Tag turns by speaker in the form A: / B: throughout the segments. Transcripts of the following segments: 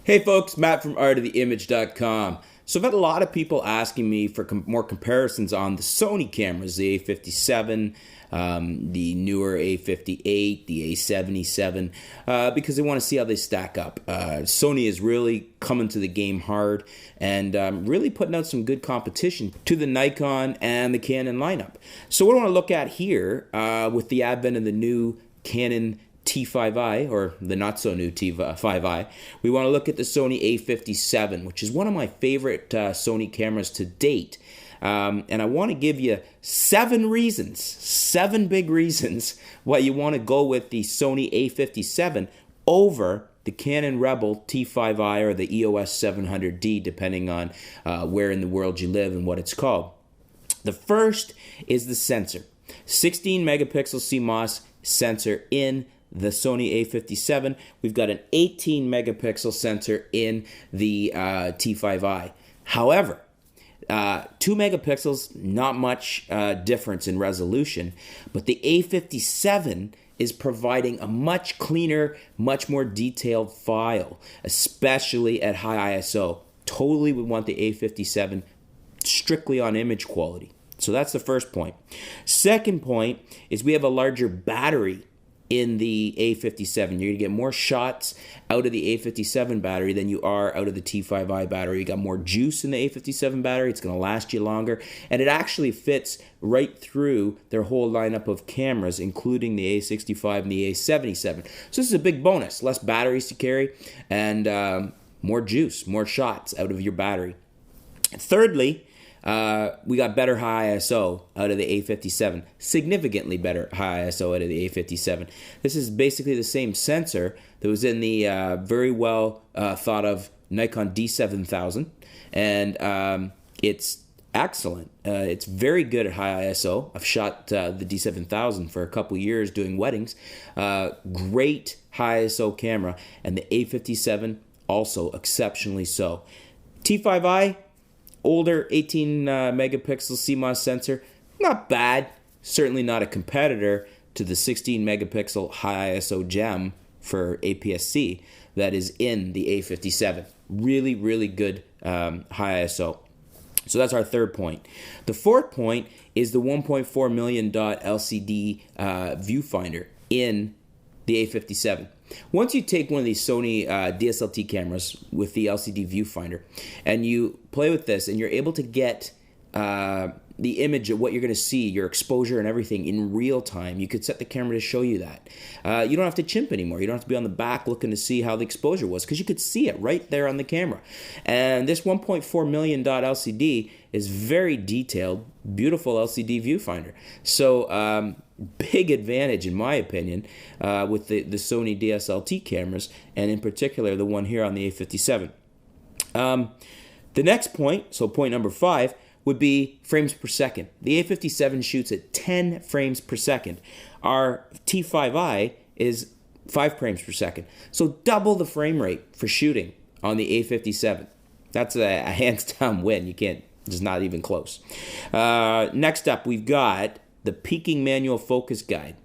A: Hey folks, Matt from artoftheimage.com. So I've had a lot of people asking me for more comparisons on the Sony cameras, the a57, the newer a58, the a77, because they want to see how they stack up. Sony is really coming to the game hard and really putting out some good competition to the Nikon and the Canon lineup. So what I want to look at here with the advent of the new Canon T5i, or the not so new T5i, we want to look at the Sony a57, which is one of my favorite Sony cameras to date. And I want to give you 7 big reasons why you want to go with the Sony a57 over the Canon Rebel T5i or the EOS 700D, depending on where in the world you live and what it's called. The first is the sensor. 16 megapixel CMOS sensor in the Sony a57. We've got an 18 megapixel sensor in the T5i. However, 2 megapixels, not much difference in resolution, but the a57 is providing a much cleaner, much more detailed file, especially at high ISO. Totally would want the a57 strictly on image quality. So that's the first point. Second point is we have a larger battery in the a57. You're going to get more shots out of the a57 battery than you are out of the T5i battery. You got more juice in the a57 battery. It's going to last you longer. And it actually fits right through their whole lineup of cameras, including the a65 and the a77. So this is a big bonus. Less batteries to carry and more juice, more shots out of your battery. Thirdly, we got better high ISO out of the a57, significantly better high ISO out of the a57. This is basically the same sensor that was in the very well thought of Nikon D7000, and it's excellent. It's very good at high ISO. I've shot the D7000 for a couple years doing weddings. Great high ISO camera, and the a57 also exceptionally so. T5i, older 18 megapixel CMOS sensor, not bad. Certainly not a competitor to the 16 megapixel high ISO gem for APS-C that is in the a57. Really, really good high ISO. So that's our third point. The fourth point is the 1.4 million dot LCD viewfinder in the a57. Once you take one of these Sony DSLT cameras with the LCD viewfinder and you play with this and you're able to get the image of what you're going to see, your exposure and everything in real time, you could set the camera to show you that. You don't have to chimp anymore. You don't have to be on the back looking to see how the exposure was because you could see it right there on the camera. And this 1.4 million dot LCD is very detailed, beautiful LCD viewfinder. So big advantage, in my opinion, with the Sony DSLT cameras, and in particular the one here on the a57. The next point, so point number 5, would be frames per second. The a57 shoots at 10 frames per second. Our T5i is 5 frames per second. So double the frame rate for shooting on the a57. That's a hands-down win. You can't, it's not even close. Next up, we've got the peaking manual focus guide.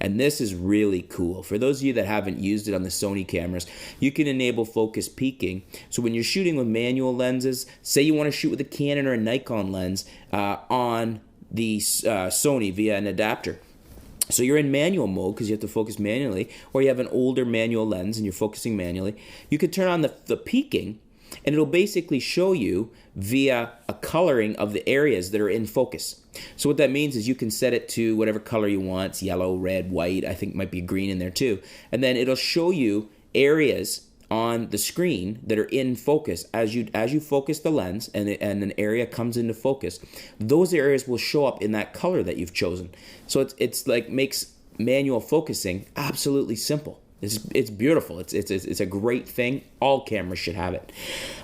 A: And this is really cool. For those of you that haven't used it on the Sony cameras, you can enable focus peaking. So when you're shooting with manual lenses, say you want to shoot with a Canon or a Nikon lens on the Sony via an adapter. So you're in manual mode because you have to focus manually, or you have an older manual lens and you're focusing manually. You could turn on the peaking, and it'll basically show you via a coloring of the areas that are in focus. So what that means is you can set it to whatever color you want. It's yellow, red, white. I think might be green in there too. And then it'll show you areas on the screen that are in focus as you focus the lens and an area comes into focus. Those areas will show up in that color that you've chosen. So it's like makes manual focusing absolutely simple. It's beautiful. It's a great thing. All cameras should have it.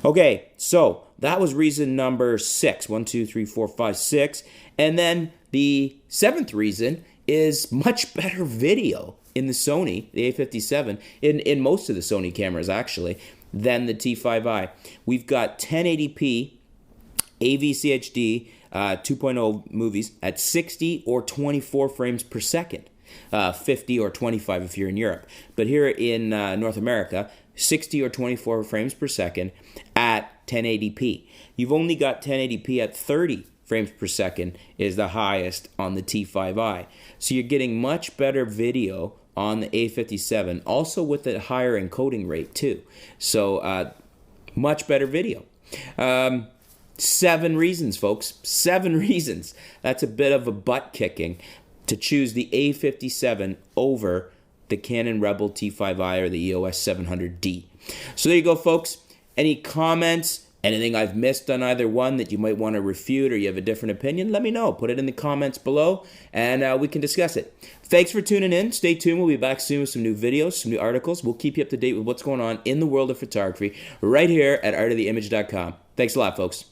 A: Okay, so that was reason number 6. 1, 2, 3, 4, 5, 6. And then the 7th reason is much better video in the Sony, the a57, in most of the Sony cameras actually, than the T5i. We've got 1080p AVCHD 2.0 movies at 60 or 24 frames per second. 50 or 25 if you're in Europe. But here in North America, 60 or 24 frames per second at 1080p. You've only got 1080p at 30 frames per second is the highest on the T5i. So you're getting much better video on the A57, also with a higher encoding rate too. So much better video. 7 reasons, folks. 7 reasons. That's a bit of a butt kicking to choose the A57 over the Canon Rebel T5i or the EOS 700D. So there you go, folks. Any comments? Anything I've missed on either one that you might want to refute or you have a different opinion, let me know. Put it in the comments below and we can discuss it. Thanks for tuning in. Stay tuned. We'll be back soon with some new videos, some new articles. We'll keep you up to date with what's going on in the world of photography right here at artoftheimage.com. Thanks a lot, folks.